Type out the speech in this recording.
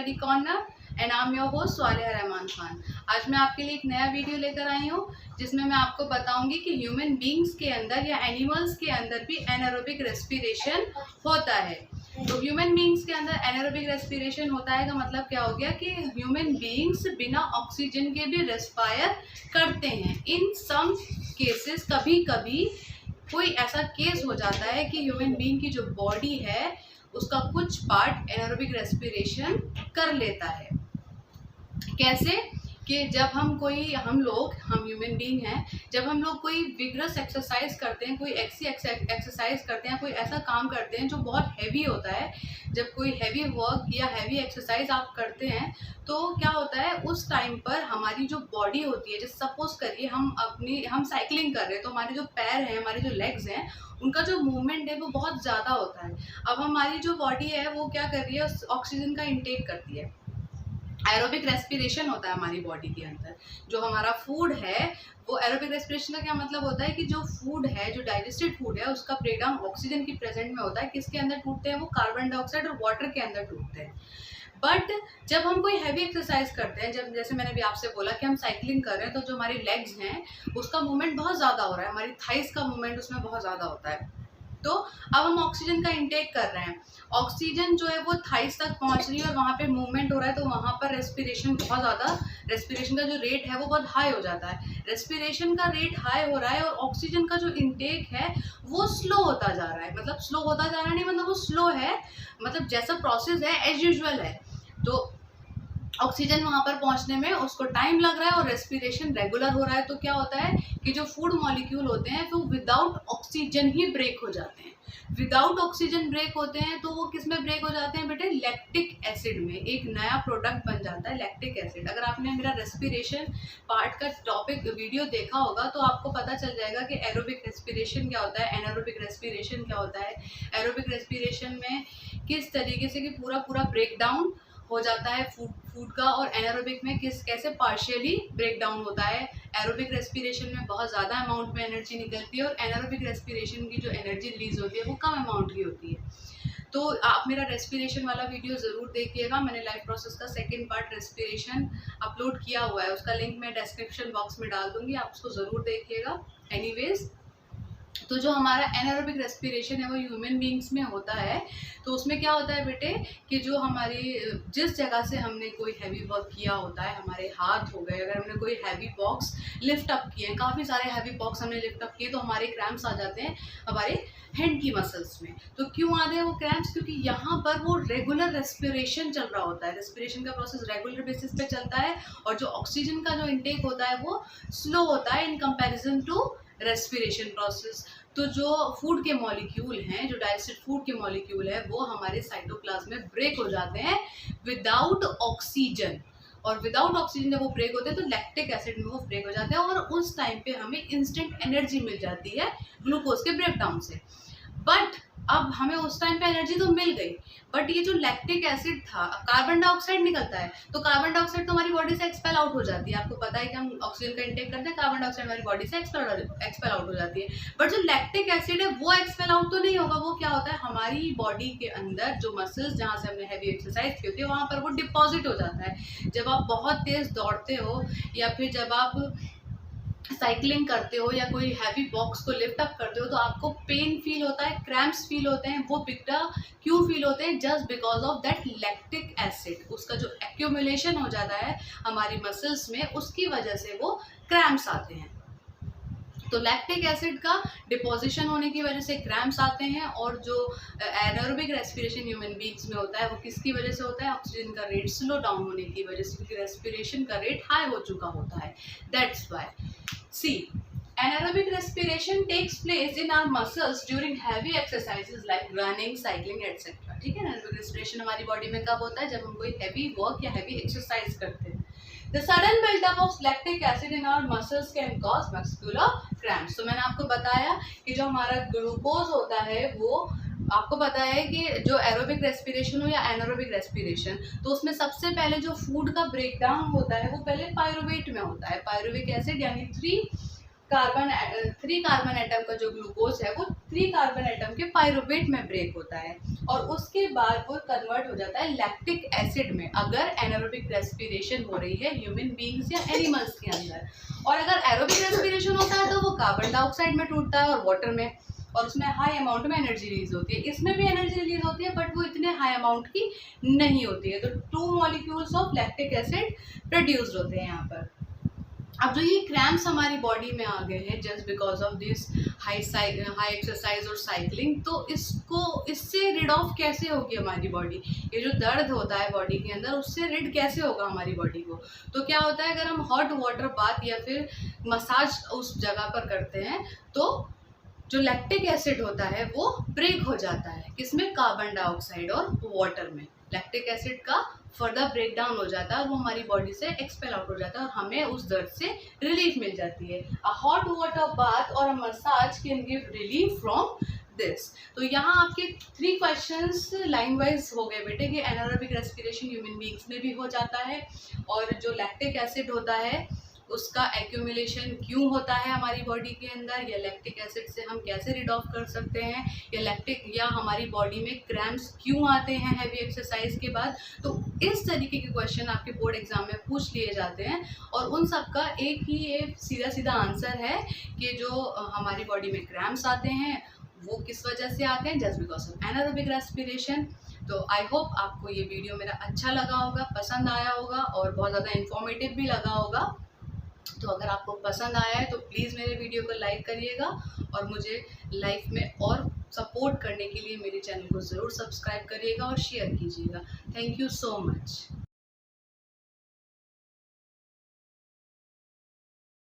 Study corner and I am your host Swaliha Rahman Khan. आज मैं आपके लिए एक नया वीडियो लेकर आई हूँ जिसमें मैं आपको बताऊंगी कि ह्यूमन बींग्स के अंदर या एनिमल्स के अंदर भी एनारोबिक रेस्पिरेशन होता है। तो ह्यूमन बींग्स के अंदर एनारोबिक रेस्पिरेशन होता है का मतलब क्या हो गया कि ह्यूमन बींग्स बिना ऑक्सीजन के भी रेस्पायर करते हैं। इन सम केसेस कभी कभी कोई ऐसा केस हो जाता है कि ह्यूमन बीइंग की जो बॉडी है उसका कुछ पार्ट एनारोबिक रेस्पिरेशन कर लेता है। कैसे कि जब हम ह्यूमन बीइंग हैं, जब हम लोग कोई विग्रस एक्सरसाइज करते हैं, कोई ऐसी एक्सरसाइज करते हैं, कोई ऐसा काम करते हैं जो बहुत हैवी होता है, जब कोई हैवी वर्क या हैवी एक्सरसाइज आप करते हैं तो क्या होता है उस टाइम पर हमारी जो बॉडी होती है, जैसे सपोज करिए हम साइकिलिंग कर रहे हैं तो हमारे जो पैर हैं, हमारे जो लेग्स हैं, उनका जो मूवमेंट है वो बहुत ज़्यादा होता है। अब हमारी जो बॉडी है वो क्या कर रही है, ऑक्सीजन का इंटेक करती है। एरोबिक रेस्पिरेशन होता है हमारी बॉडी के अंदर। जो हमारा फूड है वो एरोबिक रेस्पिरेशन का क्या मतलब होता है कि जो फूड है, जो डाइजेस्टेड फूड है, उसका ब्रेकडाउन ऑक्सीजन की प्रेजेंट में होता है। किसके अंदर टूटते हैं वो? कार्बन डाइऑक्साइड और वाटर के अंदर टूटते हैं। बट जब हम कोई हैवी एक्सरसाइज करते हैं, जब जैसे मैंने भी आपसे बोला कि हम साइकिलिंग कर रहे हैं तो जो हमारी लेग्स हैं उसका मूवमेंट बहुत ज़्यादा हो रहा है, हमारी थाइस का मूवमेंट उसमें बहुत ज़्यादा होता है। तो अब हम ऑक्सीजन का इंटेक कर रहे हैं, ऑक्सीजन जो है वो थाइस तक पहुंच रही है और वहाँ पे मूवमेंट हो रहा है, तो वहाँ पर रेस्पिरेशन बहुत ज़्यादा, रेस्पिरेशन का जो रेट है वो बहुत हाई हो जाता है। रेस्पिरेशन का रेट हाई हो रहा है और ऑक्सीजन का जो इंटेक है वो स्लो होता जा रहा है। मतलब स्लो होता जा रहा है नहीं, मतलब वो स्लो है, मतलब जैसा प्रोसेस है एज यूजुअल है। तो ऑक्सीजन वहाँ पर पहुँचने में उसको टाइम लग रहा है और रेस्पिरेशन रेगुलर हो रहा है। तो क्या होता है कि जो फूड मॉलिक्यूल होते हैं वो विदाउट ऑक्सीजन ही ब्रेक हो जाते हैं। विदाउट ऑक्सीजन ब्रेक होते हैं तो वो किस में ब्रेक हो जाते हैं बेटे? लैक्टिक एसिड में। एक नया प्रोडक्ट बन जाता है लैक्टिक एसिड। अगर आपने मेरा रेस्पिरेशन पार्ट का टॉपिक वीडियो देखा होगा तो आपको पता चल जाएगा कि एरोबिक रेस्पिरेशन क्या होता है, एनारोबिक रेस्पिरेशन क्या होता है। एरोबिक रेस्पिरेशन में किस तरीके से कि पूरा ब्रेकडाउन हो जाता है फूड का, और एनारोबिक में कैसे पार्शियली ब्रेक डाउन होता है। एरोबिक रेस्पिरेशन में बहुत ज़्यादा अमाउंट में एनर्जी निकलती है और एनारोबिक रेस्पिरेशन की जो एनर्जी रिलीज होती है वो कम अमाउंट की होती है। तो आप मेरा रेस्पिरेशन वाला वीडियो ज़रूर देखिएगा। मैंने लाइफ प्रोसेस का सेकंड पार्ट रेस्पिरेशन अपलोड किया हुआ है, उसका लिंक मैं डिस्क्रिप्शन बॉक्स में डाल दूँगी, आप उसको ज़रूर देखिएगा। एनीवेज, तो जो हमारा एनारोबिक रेस्पिरेशन है वो ह्यूमन बींग्स में होता है। तो उसमें क्या होता है बेटे कि जो हमारी जिस जगह से हमने कोई हैवी वर्क किया होता है, हमारे हाथ हो गए, अगर हमने कोई हैवी बॉक्स लिफ्ट अप किए हैं, काफ़ी सारे हैवी बॉक्स हमने लिफ्ट अप किए, तो हमारे क्रैम्प्स आ जाते हैं हमारे हैंड की मसल्स में। तो क्यों आते हैं वो क्रैम्प्स? क्योंकि यहाँ पर वो रेगुलर रेस्पिरेशन चल रहा होता है, रेस्पिरेशन का प्रोसेस रेगुलर बेसिस पे चलता है और जो ऑक्सीजन का जो इंटेक होता है वो स्लो होता है in comparison to respiration process. तो जो फूड के मॉलिक्यूल हैं, जो डाइजेस्टेड फूड के मॉलिक्यूल है, वो हमारे साइटोप्लाज्म में ब्रेक हो जाते हैं विदाउट ऑक्सीजन। और विदाउट ऑक्सीजन जब वो ब्रेक होते हैं तो लैक्टिक एसिड में वो ब्रेक हो जाते हैं और उस टाइम पे हमें इंस्टेंट एनर्जी मिल जाती है ग्लूकोज के ब्रेकडाउन से। बट अब हमें उस टाइम पे एनर्जी तो मिल गई, बट ये जो लैक्टिक एसिड था, कार्बन डाइऑक्साइड निकलता है, तो कार्बन डाइऑक्साइड तो हमारी बॉडी से एक्सपेल आउट हो जाती है। आपको पता है कि हम ऑक्सीजन का इंटेक करते हैं, कार्बन डाइऑक्साइड हमारी बॉडी से एक्सपेल आउट हो जाती है। बट जो लैक्टिक एसिड है वो एक्सपेल आउट तो नहीं होगा, वो क्या होता है हमारी बॉडी के अंदर जो मसल्स जहाँ से हमने हैवी एक्सरसाइज की होती है वहाँ पर वो डिपॉजिट हो जाता है। जब आप बहुत तेज दौड़ते हो या फिर जब आप साइकिलिंग करते हो या कोई हैवी बॉक्स को लिफ्ट अप करते हो तो आपको पेन फील होता है, क्रैम्प्स फील होते हैं। वो बिगड़ा क्यों फील होते हैं? Just because of that lactic acid. उसका जो एक्यूमुलेशन हो जाता है हमारी मसल्स में, उसकी वजह से वो क्रैम्प्स आते हैं। तो लैक्टिक एसिड का डिपोजिशन होने की वजह से क्रैम्प्स आते हैं। और जो एनारोबिक रेस्पिरेशन ह्यूमन बींग्स में होता है वो किसकी वजह से होता है? ऑक्सीजन का रेट स्लो डाउन होने की वजह से, क्योंकि रेस्पिरेशन का रेट हाई हो चुका होता है। That's why see anaerobic respiration takes place in our muscles during heavy exercises like running, cycling, etc. ठीक है ना? anaerobic respiration हमारी बॉडी में कब होता है? जब हम कोई हैवी वर्क या हैवी एक्सरसाइज करते हैं। The sudden buildup of lactic acid in our muscles can cause muscular cramps. तो मैंने आपको बताया कि जो हमारा ग्लूकोज होता है वो, आपको पता है कि जो एरोबिक रेस्पिरेशन हो या एनारोबिक रेस्पिरेशन, तो उसमें सबसे पहले जो फूड का ब्रेकडाउन होता है वो पहले पायरुवेट में होता है। पायरुविक एसिड यानी 3 थ्री कार्बन एटम का जो ग्लूकोज है वो 3 कार्बन एटम के पायरुवेट में ब्रेक होता है और उसके बाद वो कन्वर्ट हो जाता है लैक्टिक एसिड में, अगर एनारोबिक रेस्पिरेशन हो रही है ह्यूमन बींग्स या एनिमल्स के अंदर। और अगर एरोबिक रेस्पिरेशन होता है तो वो कार्बन डाइऑक्साइड में टूटता है और वाटर में, और उसमें हाई अमाउंट में एनर्जी रिलीज होती है। इसमें भी एनर्जी रिलीज होती है बट वो इतने हाई अमाउंट की नहीं होती है। तो 2 molecules of lactic acid produced होते हैं यहाँ पर। अब जो ये क्रैम्प्स हमारी बॉडी में आ गए हैं just because of this high exercise और साइकिलिंग, तो इससे रिड ऑफ कैसे होगी हमारी बॉडी? ये जो दर्द होता है बॉडी के अंदर उससे रिड कैसे होगा हमारी बॉडी को? तो क्या होता है, अगर हम हॉट वाटर बाथ या फिर मसाज उस जगह पर करते हैं तो जो लैक्टिक एसिड होता है वो ब्रेक हो जाता है, किसमें? कार्बन डाइऑक्साइड और वाटर में। लैक्टिक एसिड का फर्दर ब्रेक डाउन हो जाता है, वो हमारी बॉडी से एक्सपेल आउट हो जाता है और हमें उस दर्द से रिलीफ मिल जाती है। अ हॉट वाटर बाथ और अ massage can give relief from this. तो यहाँ आपके 3 क्वेश्चंस लाइन वाइज हो गए बेटे कि एनारोबिक रेस्पिरेशन ह्यूमन बींग्स में भी हो जाता है और जो लैक्टिक एसिड होता है उसका एक्यूमुलेशन क्यों होता है हमारी बॉडी के अंदर, या लैक्टिक एसिड से हम कैसे रिड ऑफ कर सकते हैं, या हमारी बॉडी में क्रैम्प्स क्यों आते हैं हैवी एक्सरसाइज के बाद। तो इस तरीके के क्वेश्चन आपके बोर्ड एग्जाम में पूछ लिए जाते हैं और उन सब का एक ही सीधा सीधा आंसर है कि जो हमारी बॉडी में क्रैम्प्स आते हैं वो किस वजह से आते हैं, just because of anaerobic respiration. तो आई होप आपको ये वीडियो मेरा अच्छा लगा होगा, पसंद आया होगा और बहुत ज़्यादा इन्फॉर्मेटिव भी लगा होगा। तो अगर आपको पसंद आया है तो प्लीज़ मेरे वीडियो को लाइक करिएगा और मुझे लाइफ में और सपोर्ट करने के लिए मेरे चैनल को ज़रूर सब्सक्राइब करिएगा और शेयर कीजिएगा। Thank you so much.